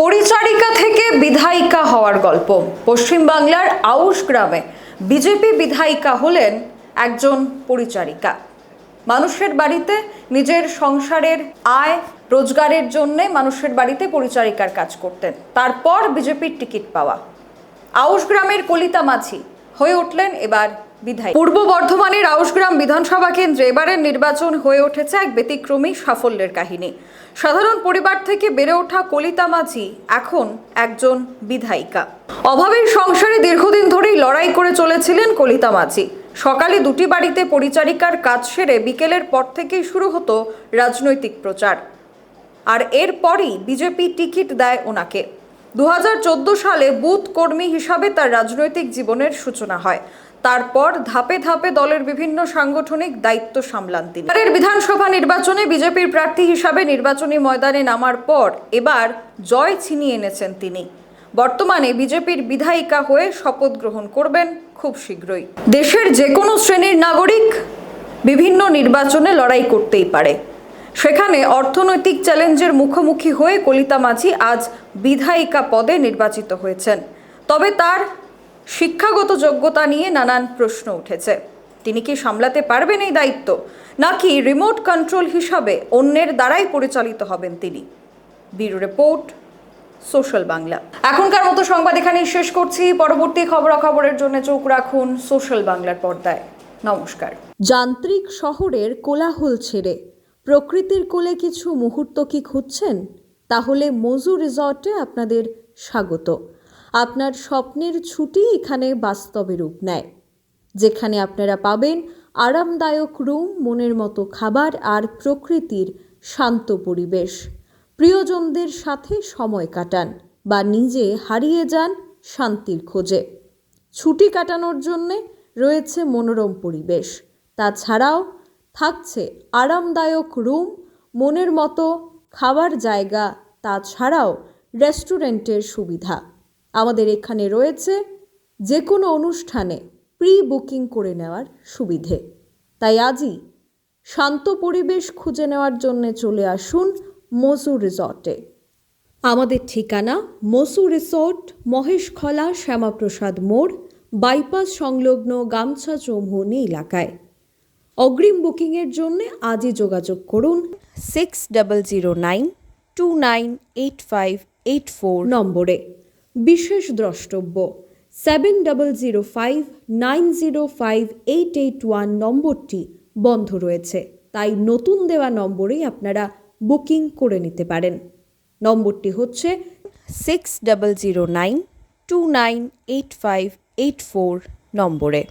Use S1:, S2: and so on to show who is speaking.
S1: পরিচারিকা থেকে বিধায়িকা হওয়ার গল্প। পশ্চিমবাংলার আউশ গ্রামে বিজেপি বিধায়িকা হলেন একজন পরিচারিকা। মানুষের বাড়িতে নিজের সংসারের আয় রোজগারের জন্য মানুষের বাড়িতে পরিচারিকার কাজ করতেন। তারপর বিজেপির টিকিট পাওয়া আউশ গ্রামের কলিতা মাঝি হয়ে উঠলেন এবার বিধায়ক। পূর্ব বর্ধমানের আউশগ্রাম বিধানসভা কেন্দ্রে এবারের নির্বাচন হয়ে উঠেছে এক ব্যতিক্রমী সাফল্যের কাহিনী। সাধারণ পরিবার থেকে বেড়ে ওঠা কলিতা মাঝি এখন একজন বিধায়িকা। অভাবের সংসারে দীর্ঘদিন ধরেই লড়াই করে চলেছিলেন কলিতা মাঝি। সকালে দুটি বাড়িতে পরিচারিকার কাজ সেরে বিকেলের পর থেকেই শুরু হতো রাজনৈতিক প্রচার, আর এরপরই বিজেপি টিকিট দেয় ওনাকে। 2014 সালে বুথ কর্মী হিসাবে তার রাজনৈতিক জীবনের সূচনা হয়। তারপর ধাপে ধাপে দলের বিভিন্ন সাংগঠনিক দায়িত্ব সামলান তিনি। এবারের বিধানসভা নির্বাচনে বিজেপির প্রার্থী হিসাবে নির্বাচনী ময়দানে নামার পর এবার জয় ছিনিয়ে এনেছেন তিনি। বর্তমানে বিজেপির বিধায়িকা হয়ে শপথ গ্রহণ করবেন খুব শীঘ্রই। দেশের যে কোনো শ্রেণীর নাগরিক বিভিন্ন নির্বাচনে লড়াই করতেই পারে, সেখানে অর্থনৈতিক চ্যালেঞ্জের মুখোমুখি হয়ে কলিতা মাঝি আজ বিধায়িকা পদে নির্বাচিত হয়েছেন। তবে তার শিক্ষাগত যোগ্যতা নিয়ে নানান প্রশ্ন উঠেছে। তিনি কি সামলাতে পারবেন এই দায়িত্ব, নাকি রিমোট কন্ট্রোল হিসাবে অন্যের দ্বারাই পরিচালিত হবেন তিনি? Bureau report, social Bangla. এখনকার মতো সংবাদ এখানেই শেষ করছি। পরবর্তী খবরাখবরের জন্য চোখ রাখুন সোশ্যাল বাংলার পর্দায়। নমস্কার।
S2: যান্ত্রিক শহরের কোলাহল ছেড়ে প্রকৃতির কোলে কিছু মুহূর্ত কি খুঁজছেন? তাহলে মজু রিসর্টে আপনাদের স্বাগত। আপনার স্বপ্নের ছুটি এখানে বাস্তবে রূপ নেয়, যেখানে আপনারা পাবেন আরামদায়ক রুম, মনের মতো খাবার আর প্রকৃতির শান্ত পরিবেশ। প্রিয়জনদের সাথে সময় কাটান বা নিজে হারিয়ে যান শান্তির খোঁজে। ছুটি কাটানোর জন্যে রয়েছে মনোরম পরিবেশ, তাছাড়াও থাকছে আরামদায়ক রুম, মনের মতো খাবার জায়গা, তাছাড়াও রেস্টুরেন্টের সুবিধা। আমাদের এখানে রয়েছে যে কোনো অনুষ্ঠানে প্রি বুকিং করে নেওয়ার সুবিধে। তাই আজই শান্ত পরিবেশ খুঁজে নেওয়ার জন্য চলে আসুন মজু রিসর্টে। আমাদের ঠিকানা মজু রিসর্ট, মহেশখলা শ্যামাপ্রসাদ মোড়, বাইপাস সংলগ্ন গামছা চৌমুহনী এলাকায়। অগ্রিম বুকিংয়ের জন্য আজই যোগাযোগ করুন 6009298584 নম্বরে। বিশেষ দ্রষ্টব্য 7005905881 নম্বরটি বন্ধ রয়েছে, তাই নতুন দেওয়া নম্বরেই আপনারা বুকিং করে নিতে পারেন। নম্বরটি হচ্ছে 6009298584 নম্বরে।